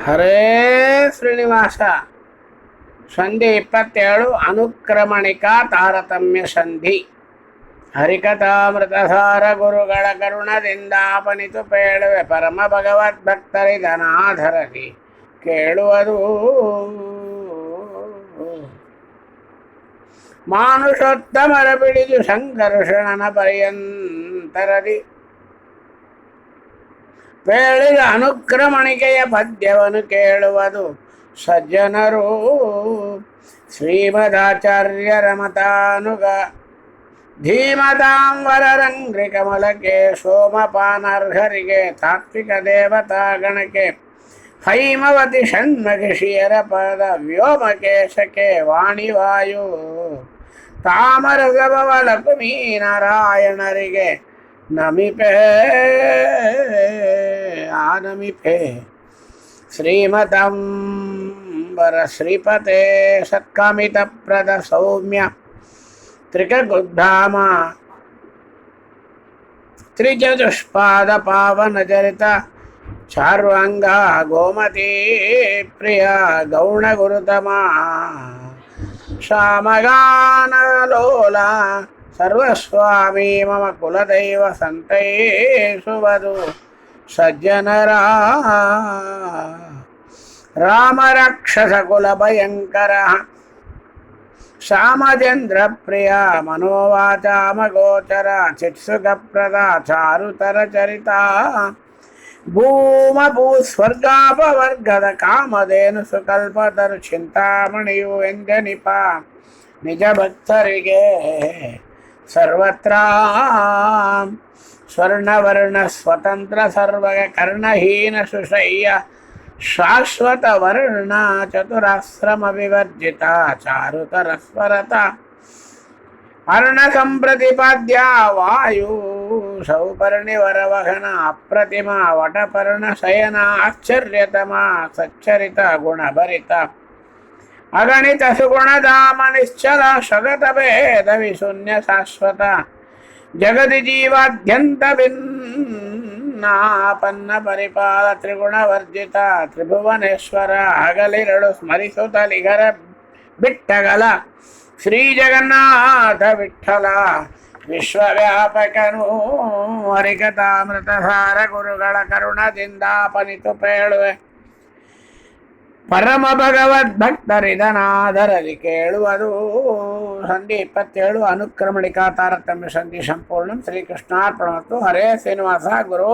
ಹರೇ ಶ್ರೀನಿವಾಸ. ಸಂಧಿ 27 ಅನುಕ್ರಮಣಿಕಾ ತಾರತಮ್ಯ ಸಂಧಿ. ಹರಿಕಥಾಮೃತಸಾರ ಗುರುಗಳ ಕರುಣದಿಂದಾಪನಿತು ಪೇಳುವೆ ಪರಮ ಭಗವದ್ಭಕ್ತರಿದನಾಧರದಿ ಕೇಳುವುದು. ಮಾನುಷೋತ್ತಮರ ಬಿಡಿದು ಸಂಕರ್ಷಣನ ಪರ್ಯಂತರದಿ ಪೇಳಿದ ಅನುಕ್ರಮಣಿಕೆಯ ಪದ್ಯವನ್ನು ಕೇಳುವುದು ಸಜ್ಜನರು. ಶ್ರೀಮದಾಚಾರ್ಯರ ಮತಾನುಗ ಧೀಮತಾಂಬರಂಗ್ರಿ ಕಮಲಕ್ಕೆ ಸೋಮಪಾನರ್ಹರಿಗೆ ತಾತ್ವಿಕ ದೇವತಾಗಣಕ್ಕೆ ಹೈಮವತಿ ಷಣ್ಮಹಿಷಿಯರ ಪದ ವ್ಯೋಮಕೇಶಕ್ಕೆ ವಾಣಿವಾಯು ತಾಮರಸಭವ ಲಕ್ಷ್ಮೀ ನಾರಾಯಣರಿಗೆ ನಮಿಪೆ ಆನಮಿಪೆ. ಶ್ರೀಮತಾಂಬರ ಶ್ರೀಪತೆ ಸತ್ಕಾಮಿತಪ್ರದ ಸೌಮ್ಯ ತ್ರಿಕಗುದ್ಧಾಮ ತ್ರಿಚತುಷ್ಪಾದ ಪಾವನ ಚರಿತ ಚಾರ್ವಾಂಗ ಗೋಮತಿ ಪ್ರಿಯ ಗೌಣ ಗುರುತಮ ಶ್ಯಾಮಗಾನಲೋಲ ಸರ್ವಸ್ವಾಮಿ ಮಮ ಕುಲದೈವ ಸಂತೈಸುವುದು ಸಜ್ಜನರ. ರಾಮ ರಾಕ್ಷಸ ಕುಲ ಭಯಂಕರ ಶ್ಯಾಮಚಂದ್ರ ಪ್ರಿಯ ಮನೋವಾಚಾಮಗೋಚರ ಚಿತ್ಸುಖಪ್ರದ ಚಾರುತರ ಚರಿತ ಭೂಮ ಭೂಸ್ವರ್ಗಾಪವರ್ಗದ ಕಾಮಧೇನು ಸುಕಲ್ಪತರು ಚಿಂತಾಮಣಿಯು ಎಂದೆನಿಪ ನಿಜ ಭಕ್ತರಿಗೆ ಸರ್ವತ್ರ. ಸ್ವರ್ಣವರ್ಣ ಸ್ವತಂತ್ರ ಸರ್ವಗ ಕರ್ಣಹೀನ ಸುಶಯ್ಯ ಶಾಶ್ವತ ವರ್ಣ ಚತುರಾಶ್ರಮ ವಿವರ್ಜಿತ ಚಾರುತರ ಸ್ವರತ ಅರ್ಣ ಸಂಪ್ರತಿಪಾದ್ಯ ವಾಯು ಸೌಪರ್ಣಿವರವಹನ ಅಪ್ರತಿಮ ವಟಪರ್ಣ ಶಯನ ಆಶ್ಚರ್ಯತಮ ಸಚ್ಚರಿತ ಗುಣಭರಿತ ಅಗಣಿತ ಸುಗುಣಧಾಮ ನಿಶ್ಚಲ ಸ್ವಗತ ಭೇದ ವಿಶೂನ್ಯ ಶಾಶ್ವತ ಜಗದಿ ಜೀವಾದ್ಯಂತ ಭಿನ್ನಾಪನ್ನ ಪರಿಪಾಲ ತ್ರಿಗುಣವರ್ಜಿತ ತ್ರಿಭುವನೇಶ್ವರ ಹಗಲಿರಳು ಸ್ಮರಿಸುತ್ತಲಿಗರ ಬಿಟ್ಟಗಲ ಶ್ರೀ ಜಗನ್ನಾಥ ವಿಠಲ ವಿಶ್ವವ್ಯಾಪಕನು. ಹರಿಕಥಾಮೃತಸಾರ ಗುರುಗಳ ಕರುಣದಿಂದಾಪನಿತು ಪೇಳುವೆ ಪರಮ ಭಗವದ್ಭಕ್ತರಿದನಾದರದಿ ಕೇಳುವುದು. ಸಂಧಿ 27 ಅನುಕ್ರಮಣಿಕಾ ತಾರತಮ್ಯ ಸಂಧಿ ಸಂಪೂರ್ಣ. ಶ್ರೀಕೃಷ್ಣಾರ್ಪಣಮಸ್ತು. ಹರೇ ಶ್ರೀನಿವಾಸ ಗುರೋ.